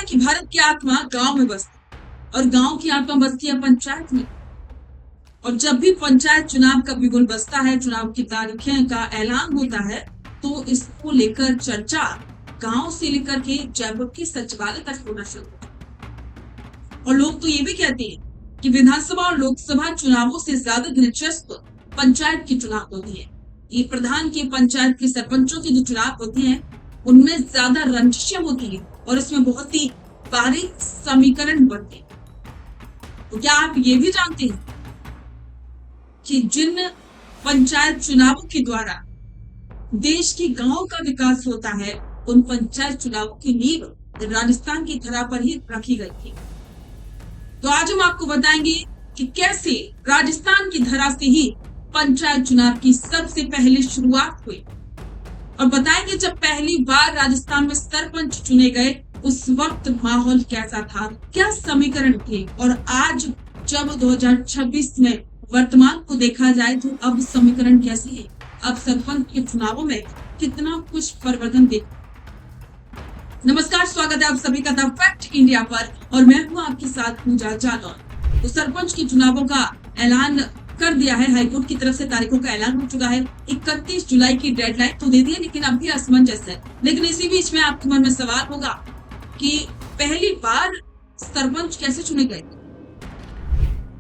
कि भारत की आत्मा गांव में बसती और गांव की आत्मा बसती है पंचायत में। और जब भी पंचायत चुनाव का बिगुल बजता है, चुनाव की तारीखें का ऐलान होता है, तो इसको लेकर चर्चा गांव से लेकर के जयपुर के सचिवालय तक होना शुरू होता है। और लोग तो ये भी कहते हैं कि विधानसभा और लोकसभा चुनावों से ज्यादा दिलचस्प पंचायत के चुनाव होते हैं। ये प्रधान के, पंचायत के, सरपंचों के जो चुनाव होते हैं उनमें ज्यादा रंजिशें होती है और इसमें बहुत ही बारीक समीकरण बनते हैं। तो क्या आप ये भी जानते हैं कि जिन पंचायत चुनावों के द्वारा देश के गांव का विकास होता है, उन पंचायत चुनावों की नींव राजस्थान की धरा पर ही रखी गई थी। तो आज हम आपको बताएंगे कि कैसे राजस्थान की धरा से ही पंचायत चुनाव की सबसे पहले शुरुआत हुई, और बताएंगे जब पहली बार राजस्थान में सरपंच चुने गए उस वक्त माहौल कैसा था, क्या समीकरण थे, और आज जब 2026 में वर्तमान को देखा जाए तो अब समीकरण कैसे है, अब सरपंच के चुनावों में कितना कुछ परिवर्तन देख। नमस्कार, स्वागत है आप सभी का द फैक्ट इंडिया पर, और मैं हूं आपके साथ पूजा जालौन। तो सरपंच के चुनावों का ऐलान कर दिया है, हाईकोर्ट की तरफ से तारीखों का ऐलान हो चुका है। 31 जुलाई की डेडलाइन तो दे दी है, लेकिन अब भी असमंजस है। लेकिन इसी बीच में आपके मन में सवाल होगा कि पहली बार सरपंच कैसे चुने गए,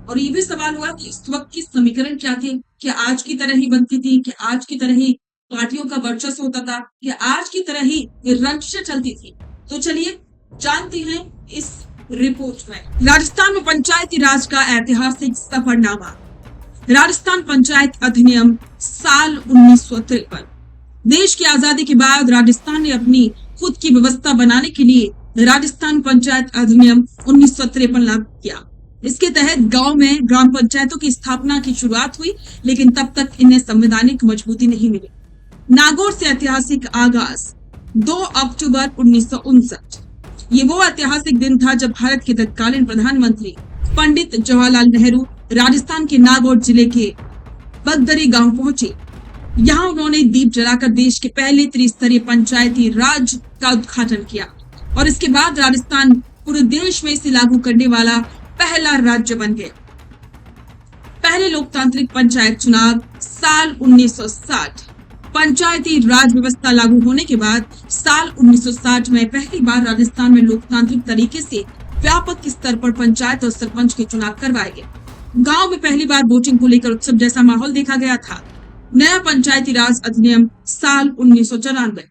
और ये भी सवाल हुआ कि इस वक्त की समीकरण क्या थे, कि आज की तरह ही बनती थी, कि आज की तरह ही पार्टियों का वर्चस्व होता था, कि आज की तरह ही रंजिशें चलती थी। तो चलिए जानते हैं इस रिपोर्ट में। राजस्थान में पंचायती राज का ऐतिहासिक सफरनामा। राजस्थान पंचायत अधिनियम साल 1953। देश की आजादी के बाद राजस्थान ने अपनी खुद की व्यवस्था बनाने के लिए राजस्थान पंचायत अधिनियम 1953 लागू किया। इसके तहत गांव में ग्राम पंचायतों की स्थापना की शुरुआत हुई, लेकिन तब तक इन्हें संवैधानिक मजबूती नहीं मिली। नागौर से ऐतिहासिक आगाज 2 अक्टूबर 1959। ये वो ऐतिहासिक दिन था जब भारत के तत्कालीन प्रधानमंत्री पंडित जवाहरलाल नेहरू राजस्थान के नागौर जिले के बगदरी गांव पहुंचे। यहाँ उन्होंने दीप जलाकर देश के पहले त्रिस्तरीय पंचायती राज का उद्घाटन किया, और इसके बाद राजस्थान पूरे देश में इसे लागू करने वाला पहला राज्य बन गया। पहले लोकतांत्रिक पंचायत चुनाव साल 1960। पंचायती राज व्यवस्था लागू होने के बाद साल 1960 में पहली बार राजस्थान में लोकतांत्रिक तरीके से व्यापक स्तर पर पंचायत और सरपंच के चुनाव करवाए गए। गांव में पहली बार वोटिंग को लेकर उत्सव जैसा माहौल देखा गया था। नया पंचायती राज अधिनियम साल 1994।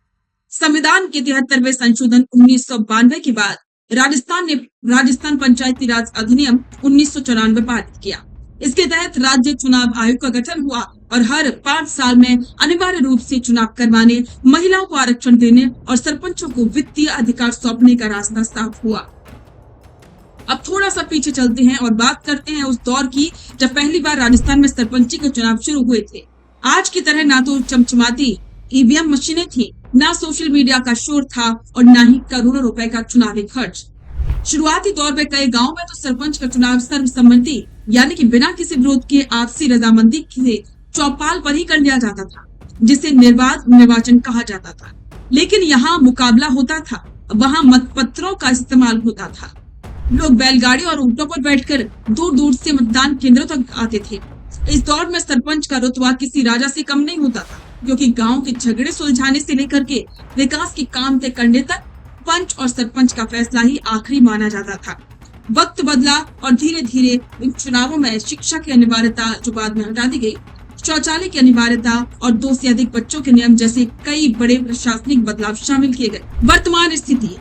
संविधान के 73वें संशोधन 1992 के बाद राजस्थान ने राजस्थान पंचायती राज अधिनियम 1994 पारित किया। इसके तहत राज्य चुनाव आयोग का गठन हुआ और हर 5 साल में अनिवार्य रूप से चुनाव करवाने, महिलाओं को आरक्षण देने और सरपंचों को वित्तीय अधिकार सौंपने का रास्ता साफ हुआ। अब थोड़ा सा पीछे चलते हैं और बात करते हैं उस दौर की जब पहली बार राजस्थान में सरपंची के चुनाव शुरू हुए थे। आज की तरह ना तो चमचमाती ईवीएम मशीनें थी, ना सोशल मीडिया का शोर था, और ना ही करोड़ों रुपए का चुनावी खर्च। शुरुआती दौर में कई गांवों में तो सरपंच का चुनाव सर्वसम्मति यानी कि बिना किसी विरोध के आपसी रजामंदी से चौपाल पर ही कर लिया जाता था, जिसे निर्बाध निर्वाचन कहा जाता था। लेकिन यहाँ मुकाबला होता था, वहाँ मतपत्रों का इस्तेमाल होता था। लोग बैलगाड़ी और ऊंटों पर बैठकर दूर दूर से मतदान केंद्रों तक आते थे। इस दौर में सरपंच का रुतबा किसी राजा से कम नहीं होता था, क्योंकि गांव के झगड़े सुलझाने से लेकर के विकास के काम तय करने तक पंच और सरपंच का फैसला ही आखिरी माना जाता था। वक्त बदला और धीरे धीरे इन चुनावों में शिक्षा की अनिवार्यता, जो बाद में हटा दी गई, शौचालय की अनिवार्यता और 2 से अधिक बच्चों के नियम जैसे कई बड़े प्रशासनिक बदलाव शामिल किए गए। वर्तमान स्थिति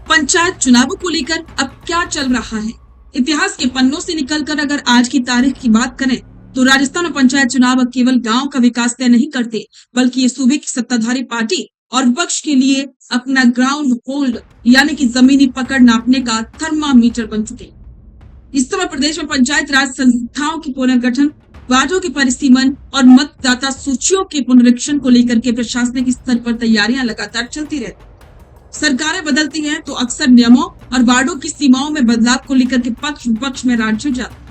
पंचायत चुनावों को लेकर अब क्या चल रहा है। इतिहास के पन्नों से निकलकर अगर आज की तारीख की बात करें तो राजस्थान में पंचायत चुनाव केवल गांव का विकास तय नहीं करते, बल्कि ये सूबे की सत्ताधारी पार्टी और विपक्ष के लिए अपना ग्राउंड होल्ड यानी कि जमीनी पकड़ नापने का थर्मामीटर बन चुके। इस समय प्रदेश में पंचायत राज संस्थाओं की पुनर्गठन, वार्डों के परिसीमन और मतदाता सूचियों के पुनरीक्षण को लेकर के प्रशासनिक स्तर पर तैयारियां लगातार चलती रहती। सरकारें बदलती हैं तो अक्सर नियमों और वार्डों की सीमाओं में बदलाव को लेकर के पक्ष विपक्ष में राज छिड़ जाता।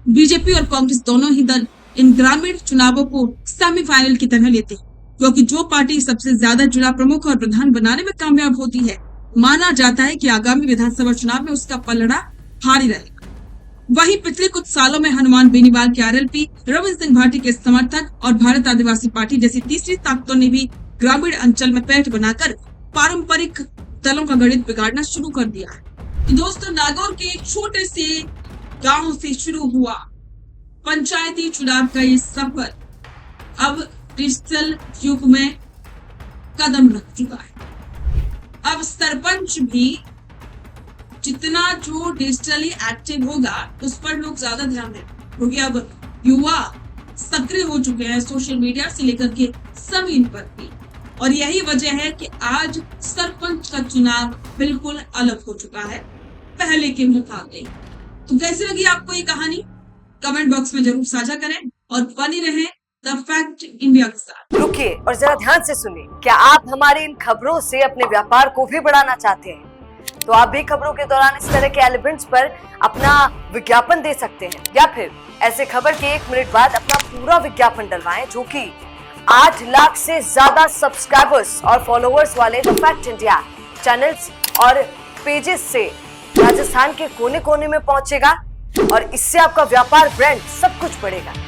बीजेपी और कांग्रेस दोनों ही दल इन ग्रामीण चुनावों को सेमीफाइनल की तरह लेते हैं, क्योंकि जो पार्टी सबसे ज्यादा जिला प्रमुख और प्रधान बनाने में कामयाब होती है माना जाता है कि आगामी विधानसभा चुनाव में उसका पलड़ा भारी रहेगा। वहीं पिछले कुछ सालों में हनुमान बेनीवाल के आरएलपी, रविंद्र सिंह भाटी के समर्थक और भारत आदिवासी पार्टी जैसी तीसरी ताकतों ने भी ग्रामीण अंचल में पैठ बनाकर पारंपरिक दलों का गणित बिगाड़ना शुरू कर दिया है। तो दोस्तों, नागौर के एक छोटे से गांव से शुरू हुआ पंचायती चुनाव का ये सफर अब डिजिटल युग में कदम रख चुका है। अब सरपंच भी जितना जो डिजिटली एक्टिव होगा उस पर लोग ज्यादा ध्यान दें, क्योंकि अब युवा सक्रिय हो चुके हैं सोशल मीडिया से लेकर के जमीन पर भी। और यही वजह है कि आज सरपंच का चुनाव बिल्कुल अलग हो चुका है पहले के मुकाबले। तो कैसी लगी आपको ये कहानी? कमेंट बॉक्स में जरूर साझा करें और बने रहें द फैक्ट इंडिया के साथ। रुकिए और जरा ध्यान से सुनिए। क्या आप हमारी इन खबरों से अपने व्यापार को भी बढ़ाना चाहते हैं? तो आप भी खबरों के दौरान इस तरह के एलिमेंट्स पर अपना विज्ञापन दे सकते हैं, या फिर ऐसे खबर के 1 मिनट बाद अपना पूरा विज्ञापन डलवाएं, जो कि 8 लाख से ज्यादा सब्सक्राइबर्स और फॉलोअर्स वाले द फैक्ट इंडिया चैनल्स और पेजेस से राजस्थान के कोने कोने में पहुंचेगा और इससे आपका व्यापार, ब्रांड सब कुछ बढ़ेगा।